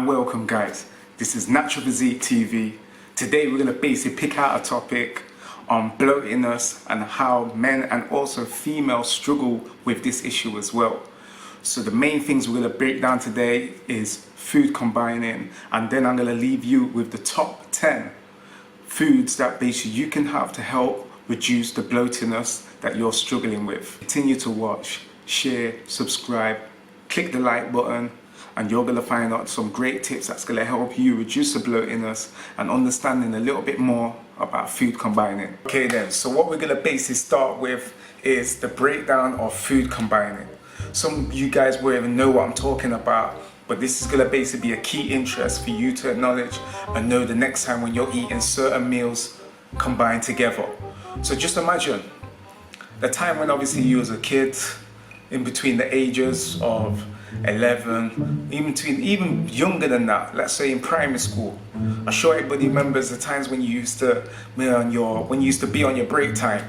welcome guys. This is Natural Physique TV. Today we're going to basically pick out a topic on bloatiness and how men and also females struggle with this issue as well. So the main things we're going to break down today is food combining, and then I'm going to leave you with the top 10 foods that basically you can have to help reduce the bloatiness that you're struggling with. Continue to watch, share, subscribe, click the like button, and you're going to find out some great tips that's going to help you reduce the bloatiness and understanding a little bit more about food combining. Okay then, so what we're going to basically start with is the breakdown of food combining. Some of you guys won't even know what I'm talking about, but this is going to basically be a key interest for you to acknowledge and know the next time when you're eating certain meals combined together. So just imagine the time when obviously you was a kid, in between the ages of 11, even younger than that, let's say in primary school. I'm sure everybody remembers the times when you used to be on your break time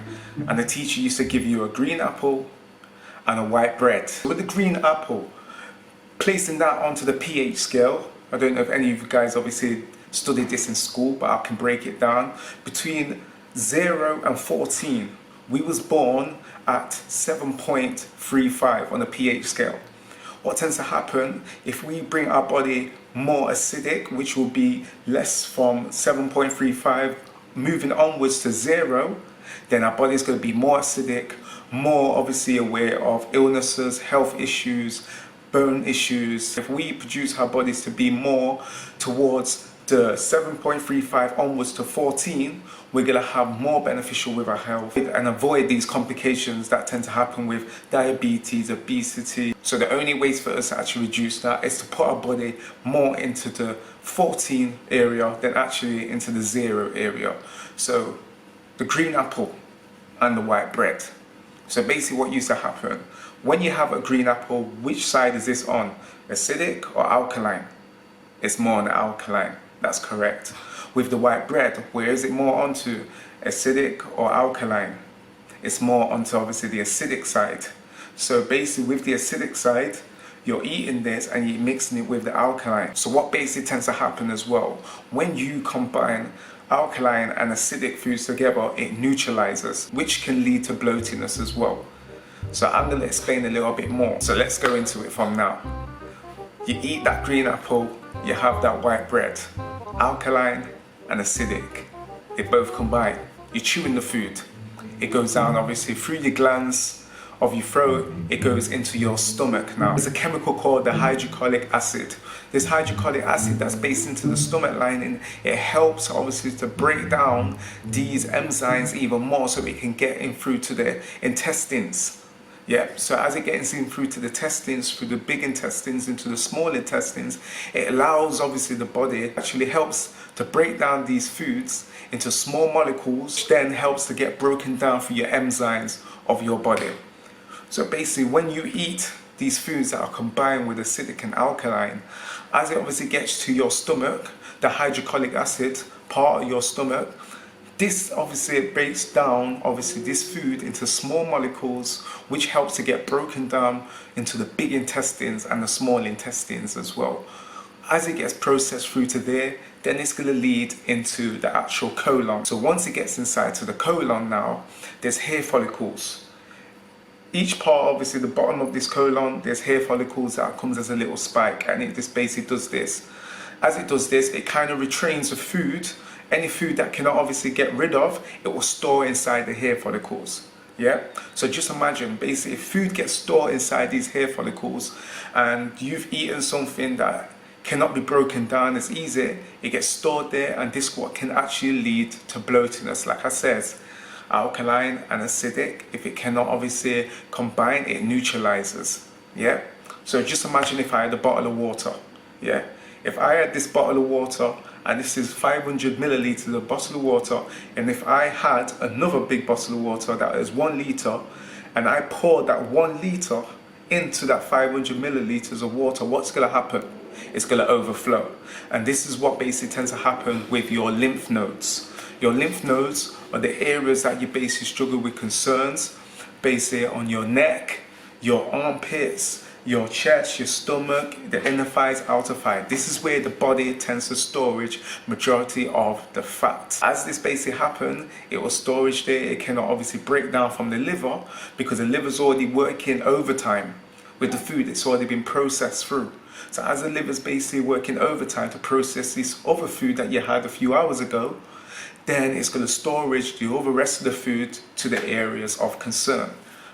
and the teacher used to give you a green apple and a white bread. With the green apple, placing that onto the pH scale, I don't know if any of you guys obviously studied this in school, but I can break it down. Between 0 and 14, we was born at 7.35 on the pH scale. What tends to happen if we bring our body more acidic, which will be less from 7.35 moving onwards to 0, then our body is going to be more acidic, more obviously aware of illnesses, health issues, bone issues. If we produce our bodies to be more towards the 7.35 onwards to 14, we're going to have more beneficial with our health and avoid these complications that tend to happen with diabetes, obesity. So the only ways for us to actually reduce that is to put our body more into the 14 area than actually into the 0 area. So the green apple and the white bread. So basically what used to happen, when you have a green apple, which side is this on? Acidic or alkaline? It's more on the alkaline. That's correct. With the white bread, where is it more onto? Acidic or alkaline? It's more onto obviously the acidic side. So basically with the acidic side, you're eating this and you're mixing it with the alkaline. So what basically tends to happen as well, when you combine alkaline and acidic foods together, it neutralizes, which can lead to bloatiness as well. So I'm going to explain a little bit more. So let's go into it from now. You eat that green apple, you have that white bread, alkaline and acidic, they both combine. You're chewing the food, it goes down obviously through your glands of your throat, it goes into your stomach. Now there's a chemical called the hydrochloric acid. This hydrochloric acid that's based into the stomach lining, it helps obviously to break down these enzymes even more so it can get in through to the intestines. Yeah, so as it gets in through to the intestines, through the big intestines into the small intestines, it allows obviously the body, it actually helps to break down these foods into small molecules, which then helps to get broken down through your enzymes of your body. So basically when you eat these foods that are combined with acidic and alkaline, as it obviously gets to your stomach, the hydrochloric acid part of your stomach, this obviously breaks down obviously this food into small molecules, which helps to get broken down into the big intestines and the small intestines as well. As it gets processed through to there, then it's going to lead into the actual colon. So once it gets inside to the colon now, there's hair follicles. Each part, obviously the bottom of this colon, there's hair follicles that comes as a little spike, and it just basically does this. As it does this, it kind of retrains the food. Any food that cannot obviously get rid of, it will store inside the hair follicles. Yeah, so just imagine basically if food gets stored inside these hair follicles and you've eaten something that cannot be broken down as easy, it gets stored there, and this what can actually lead to bloatiness. Like I said, alkaline and acidic, if it cannot obviously combine, it neutralizes. Yeah, so just imagine if I had a bottle of water. Yeah, if I had this bottle of water and this is 500 milliliters of bottle of water, and if I had another big bottle of water that is 1 liter, and I poured that 1 liter into that 500 milliliters of water, what's going to happen? It's going to overflow. And this is what basically tends to happen with your lymph nodes. Your lymph nodes are the areas that you basically struggle with concerns, basically on your neck, your armpits, your chest, your stomach, the inner thighs, outer thigh. This is where the body tends to storage majority of the fat. As this basically happens, it will storage there. It cannot obviously break down from the liver because the liver's already working overtime with the food. It's already been processed through. So as the liver's basically working overtime to process this other food that you had a few hours ago, then it's going to storage the other rest of the food to the areas of concern.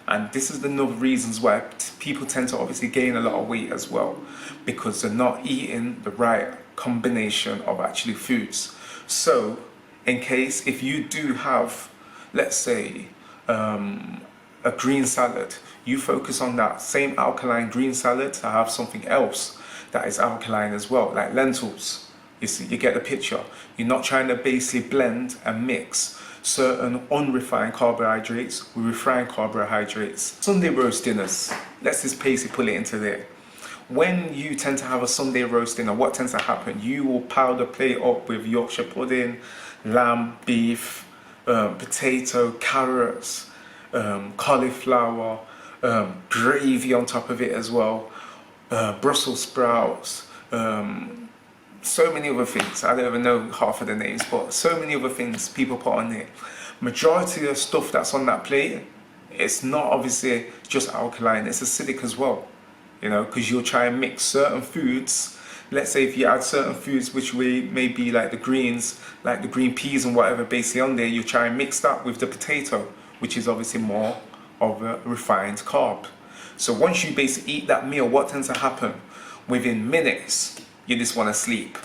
And this is the reasons why people tend to obviously gain a lot of weight as well, because they're not eating the right combination of actually foods. So in case if you do have, let's say, a green salad, you focus on that same alkaline green salad to have something else that is alkaline as well, like lentils. You see, you get the picture. You're not trying to basically blend and mix certain unrefined carbohydrates with refined carbohydrates. Sunday roast dinners, let's just basically pull it into there. When you tend to have a Sunday roast dinner, what tends to happen? You will pile the plate up with Yorkshire pudding, lamb, beef, potato, carrots, cauliflower, gravy on top of it as well, Brussels sprouts, so many other things. I don't even know half of the names, but so many other things people put on there. Majority of stuff that's on that plate, it's not obviously just alkaline, it's acidic as well. You know, because you'll try and mix certain foods. Let's say if you add certain foods which may be like the greens, like the green peas and whatever basically on there, you try and mix that with the potato, which is obviously more of a refined carb. So once you basically eat that meal, what tends to happen? Within minutes, you just want to sleep.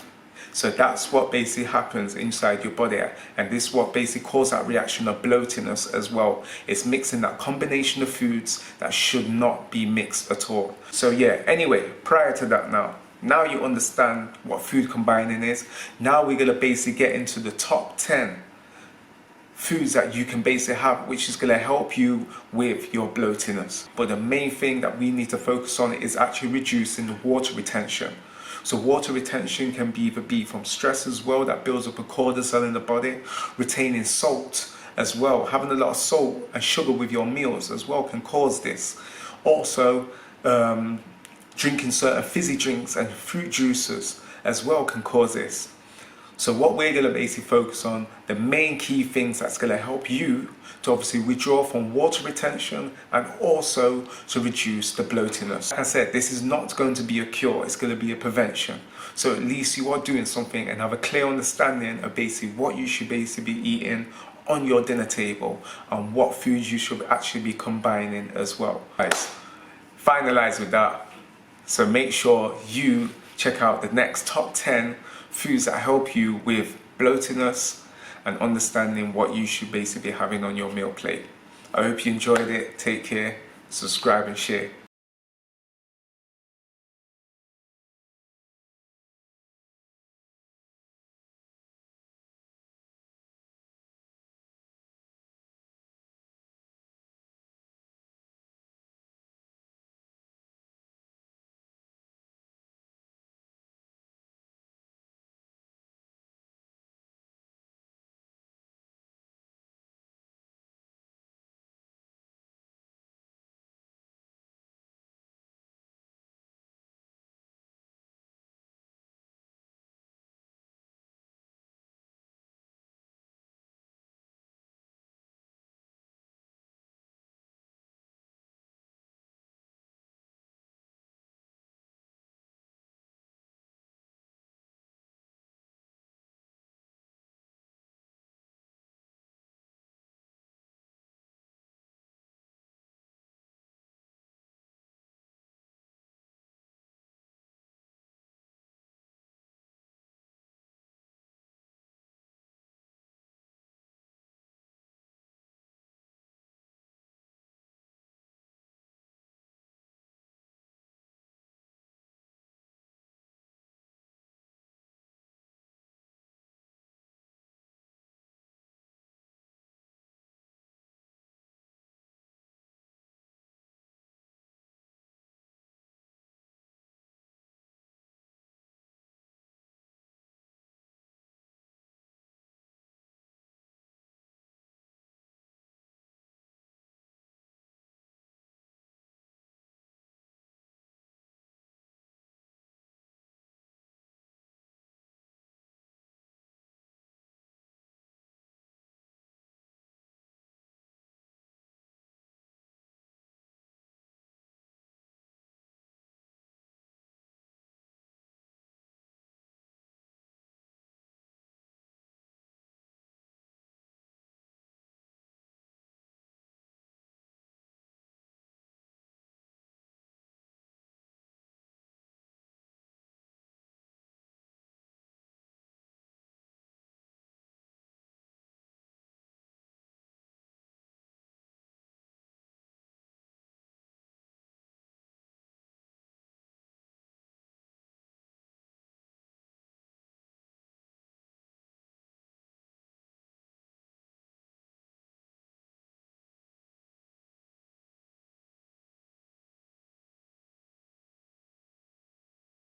So that's what basically happens inside your body, and this is what basically causes that reaction of bloatiness as well. It's mixing that combination of foods that should not be mixed at all. So yeah, anyway, prior to that, now you understand what food combining is. Now we're going to basically get into the top 10 foods that you can basically have, which is going to help you with your bloatiness. But the main thing that we need to focus on is actually reducing the water retention. So water retention can either be from stress as well, that builds up a cortisol in the body, retaining salt as well. Having a lot of salt and sugar with your meals as well can cause this. Also, drinking certain fizzy drinks and fruit juices as well can cause this. So what we're going to basically focus on, the main key things that's going to help you to obviously withdraw from water retention and also to reduce the bloatiness. Like I said, this is not going to be a cure, it's going to be a prevention. So at least you are doing something and have a clear understanding of basically what you should basically be eating on your dinner table and what foods you should actually be combining as well. Guys, finalize with that. So make sure you check out the next top 10 foods that help you with bloatiness and understanding what you should basically be having on your meal plate. I hope you enjoyed it. Take care, subscribe and share.